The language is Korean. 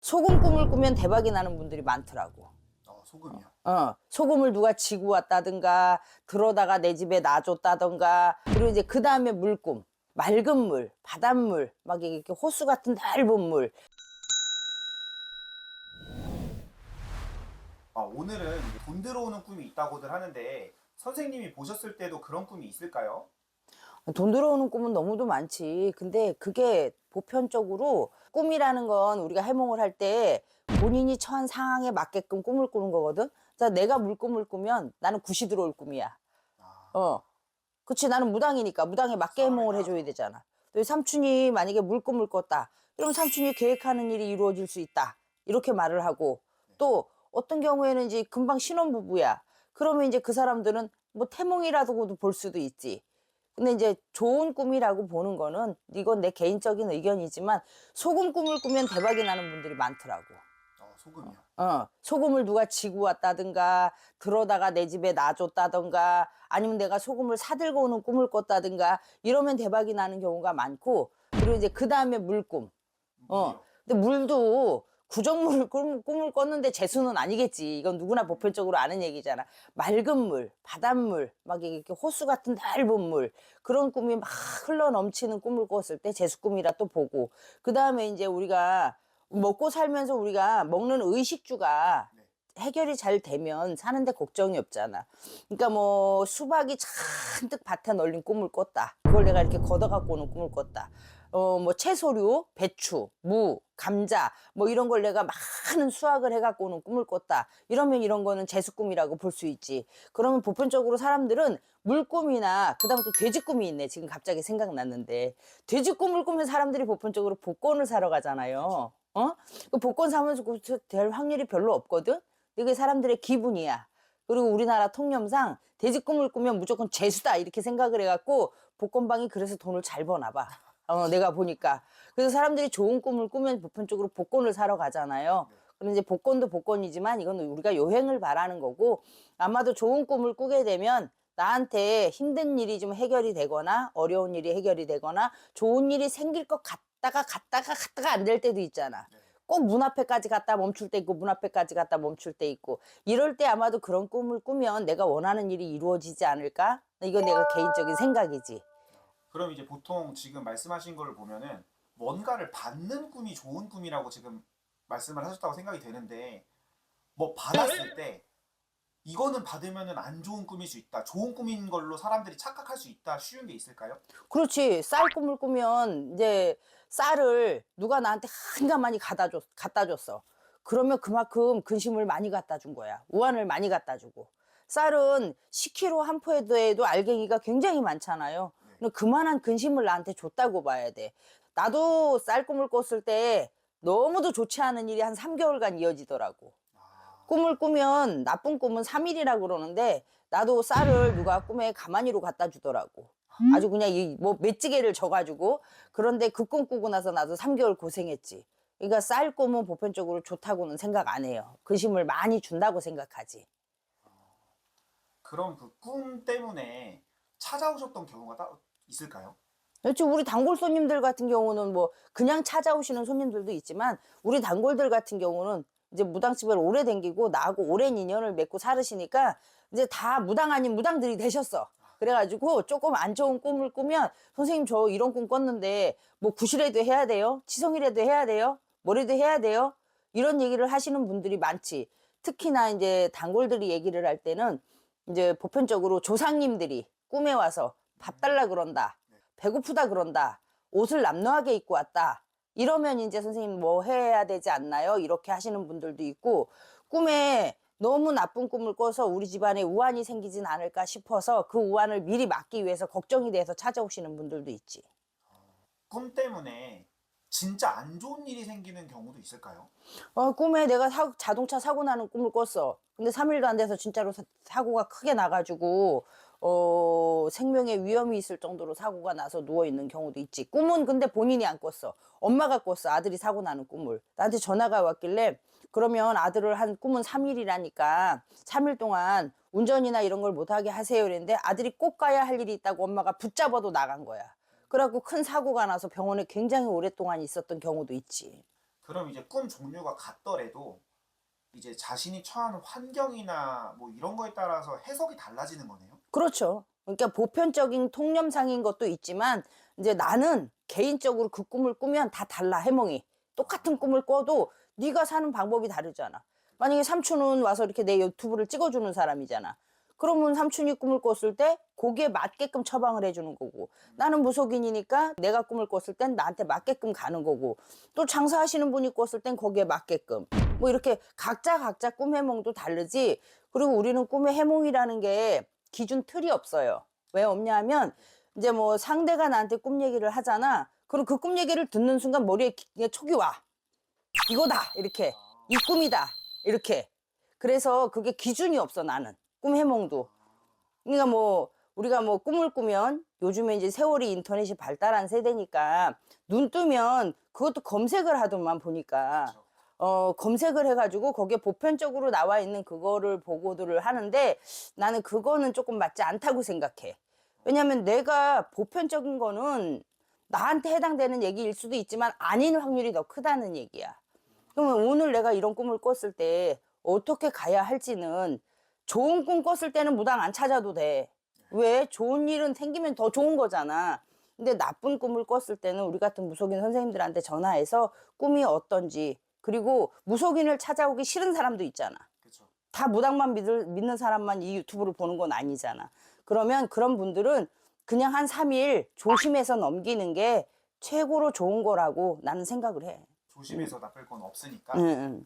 소금 꿈을 꾸면 대박이 나는 분들이 많더라고. 소금이요. 소금을 누가 지고 왔다든가, 들어다가 내 집에 놔줬다든가, 그리고 이제 그 다음에 물꿈, 맑은 물, 바닷물, 막 이렇게 호수 같은 넓은 물. 오늘은 이제 돈 들어오는 꿈이 있다고들 하는데 선생님이 보셨을 때도 그런 꿈이 있을까요? 돈 들어오는 꿈은 너무도 많지. 근데 그게 보편적으로 꿈이라는 건 우리가 해몽을 할 때 본인이 처한 상황에 맞게끔 꿈을 꾸는 거거든. 자, 내가 물꿈을 꾸면 나는 굿이 들어올 꿈이야. 아, 어. 그치, 나는 무당이니까 무당에 맞게 상황에 해몽을 따라서. 해줘야 되잖아. 너희 삼촌이 만약에 물꿈을 꿨다. 그럼 삼촌이 계획하는 일이 이루어질 수 있다. 이렇게 말을 하고, 또 어떤 경우에는 이제 금방 신혼부부야. 그러면 이제 그 사람들은 뭐 태몽이라고도 볼 수도 있지. 근데 이제 좋은 꿈이라고 보는 거는, 이건 내 개인적인 의견이지만, 소금 꿈을 꾸면 대박이 나는 분들이 많더라고. 소금이요. 소금을 누가 지고 왔다든가, 들어다가 내 집에 놔줬다든가, 아니면 내가 소금을 사들고 오는 꿈을 꿨다든가, 이러면 대박이 나는 경우가 많고, 그리고 이제 그 다음에 물꿈. 물이요. 근데 물도 구정물을 꿈을 꿨는데 재수는 아니겠지. 이건 누구나 보편적으로 아는 얘기잖아. 맑은 물, 바닷물, 막 이렇게 호수 같은 넓은 물, 그런 꿈이 막 흘러 넘치는 꿈을 꿨을 때 재수꿈이라 또 보고, 그 다음에 이제 우리가 먹고 살면서 우리가 먹는 의식주가 네. 해결이 잘 되면 사는데 걱정이 없잖아. 그러니까 뭐 수박이 잔뜩 밭에 널린 꿈을 꿨다. 그걸 내가 이렇게 걷어갖고 오는 꿈을 꿨다. 뭐 채소류, 배추, 무, 감자, 뭐 이런 걸 내가 많은 수확을 해갖고 오는 꿈을 꿨다. 이러면 이런 거는 재수꿈이라고 볼 수 있지. 그러면 보편적으로 사람들은 물꿈이나, 그 다음에 또 돼지꿈이 있네. 지금 갑자기 생각났는데. 돼지꿈을 꾸면 사람들이 보편적으로 복권을 사러 가잖아요. 그 복권 사면서 될 확률이 별로 없거든? 이게 사람들의 기분이야. 그리고 우리나라 통념상 돼지 꿈을 꾸면 무조건 재수다 이렇게 생각을 해갖고 복권방이 그래서 돈을 잘 버나 봐. 내가 보니까. 그래서 사람들이 좋은 꿈을 꾸면 보편적으로 복권을 사러 가잖아요. 네. 그런데 이제 복권도 복권이지만 이건 우리가 요행을 바라는 거고, 아마도 좋은 꿈을 꾸게 되면 나한테 힘든 일이 좀 해결이 되거나 어려운 일이 해결이 되거나 좋은 일이 생길 것 갔다가 안 될 때도 있잖아. 네. 꼭 문 앞에까지 갔다 멈출 때 있고 문 앞에까지 갔다 멈출 때 있고, 이럴 때 아마도 그런 꿈을 꾸면 내가 원하는 일이 이루어지지 않을까? 이건 내가 개인적인 생각이지. 그럼 이제 보통 지금 말씀하신 거를 보면은 뭔가를 받는 꿈이 좋은 꿈이라고 지금 말씀을 하셨다고 생각이 되는데 뭐 받았을 때 이거는 받으면은 안 좋은 꿈일 수 있다. 좋은 꿈인 걸로 사람들이 착각할 수 있다. 쉬운 게 있을까요? 그렇지. 쌀 꿈을 꾸면 이제 쌀을 누가 나한테 한가마니 갖다 줬어. 그러면 그만큼 근심을 많이 갖다 준 거야. 우환을 많이 갖다 주고. 쌀은 10kg 한 포에도 알갱이가 굉장히 많잖아요. 네. 근데 그만한 근심을 나한테 줬다고 봐야 돼. 나도 쌀 꿈을 꿨을 때 너무도 좋지 않은 일이 한 3개월간 이어지더라고. 아, 꿈을 꾸면 나쁜 꿈은 3일이라고 그러는데, 나도 쌀을 누가 꿈에 가마니로 갖다 주더라고. 아주 그냥 이 뭐 메찌개를 져가지고. 그런데 그 꿈 꾸고 나서 나도 3개월 고생했지. 그러니까 쌀 꿈은 보편적으로 좋다고는 생각 안 해요. 근심을 많이 준다고 생각하지. 그럼 그 꿈 때문에 찾아오셨던 경우가 있을까요? 그렇지. 우리 단골 손님들 같은 경우는 뭐 그냥 찾아오시는 손님들도 있지만, 우리 단골들 같은 경우는 이제 무당집을 오래 댕기고 나하고 오랜 인연을 맺고 살으시니까 이제 다 무당 아닌 무당들이 되셨어. 그래가지고 조금 안 좋은 꿈을 꾸면, 선생님 저 이런 꿈 꿨는데 뭐 구실에도 해야 돼요? 치성이라도 해야 돼요? 뭐라도 해야 돼요? 이런 얘기를 하시는 분들이 많지. 특히나 이제 단골들이 얘기를 할 때는 이제 보편적으로 조상님들이 꿈에 와서 밥 달라 그런다. 네. 배고프다 그런다. 옷을 남루하게 입고 왔다. 이러면 이제 선생님 뭐 해야 되지 않나요? 이렇게 하시는 분들도 있고, 꿈에 너무 나쁜 꿈을 꿔서 우리 집안에 우환이 생기진 않을까 싶어서 그 우환을 미리 막기 위해서 걱정이 돼서 찾아오시는 분들도 있지. 꿈 때문에 진짜 안 좋은 일이 생기는 경우도 있을까요? 꿈에 내가 자동차 사고 나는 꿈을 꿨어. 근데 3일도 안 돼서 진짜로 사고가 크게 나가지고, 생명에 위험이 있을 정도로 사고가 나서 누워있는 경우도 있지. 꿈은 근데 본인이 안 꿨어. 엄마가 꿨어. 아들이 사고 나는 꿈을. 나한테 전화가 왔길래, 그러면 아들을 한 꿈은 3일이라니까 3일 동안 운전이나 이런 걸 못하게 하세요. 그랬는데 아들이 꼭 가야 할 일이 있다고 엄마가 붙잡아도 나간 거야. 그래갖고 큰 사고가 나서 병원에 굉장히 오랫동안 있었던 경우도 있지. 그럼 이제 꿈 종류가 같더라도 이제 자신이 처한 환경이나 뭐 이런 거에 따라서 해석이 달라지는 거네요. 그렇죠. 그러니까 보편적인 통념상인 것도 있지만 이제 나는 개인적으로 그 꿈을 꾸면 다 달라 해몽이. 똑같은 꿈을 꿔도 네가 사는 방법이 다르잖아. 만약에 삼촌은 와서 이렇게 내 유튜브를 찍어주는 사람이잖아. 그러면 삼촌이 꿈을 꿨을 때 거기에 맞게끔 처방을 해주는 거고, 나는 무속인이니까 내가 꿈을 꿨을 땐 나한테 맞게끔 가는 거고, 또 장사하시는 분이 꿨을 땐 거기에 맞게끔 뭐 이렇게 각자 꿈 해몽도 다르지. 그리고 우리는 꿈의 해몽이라는 게 기준 틀이 없어요. 왜 없냐면 이제 뭐 상대가 나한테 꿈 얘기를 하잖아. 그럼 그 꿈 얘기를 듣는 순간 머리에 촉이 와. 이거다 이렇게, 이 꿈이다 이렇게. 그래서 그게 기준이 없어 나는 꿈 해몽도. 그러니까 뭐 우리가 뭐 꿈을 꾸면 요즘에 이제 세월이 인터넷이 발달한 세대니까 눈 뜨면 그것도 검색을 하더만 보니까 검색을 해가지고 거기에 보편적으로 나와 있는 그거를 보고들을 하는데 나는 그거는 조금 맞지 않다고 생각해. 왜냐면 내가 보편적인 거는 나한테 해당되는 얘기일 수도 있지만 아닌 확률이 더 크다는 얘기야. 그러면 오늘 내가 이런 꿈을 꿨을 때 어떻게 가야 할지는, 좋은 꿈 꿨을 때는 무당 안 찾아도 돼. 왜? 좋은 일은 생기면 더 좋은 거잖아. 근데 나쁜 꿈을 꿨을 때는 우리 같은 무속인 선생님들한테 전화해서 꿈이 어떤지, 그리고 무속인을 찾아오기 싫은 사람도 있잖아. 그렇죠. 다 무당만 믿는 사람만 이 유튜브를 보는 건 아니잖아. 그러면 그런 분들은 그냥 한 3일 조심해서 넘기는 게 최고로 좋은 거라고 나는 생각을 해. 조심해서 나쁠 건 없으니까. 응, 응.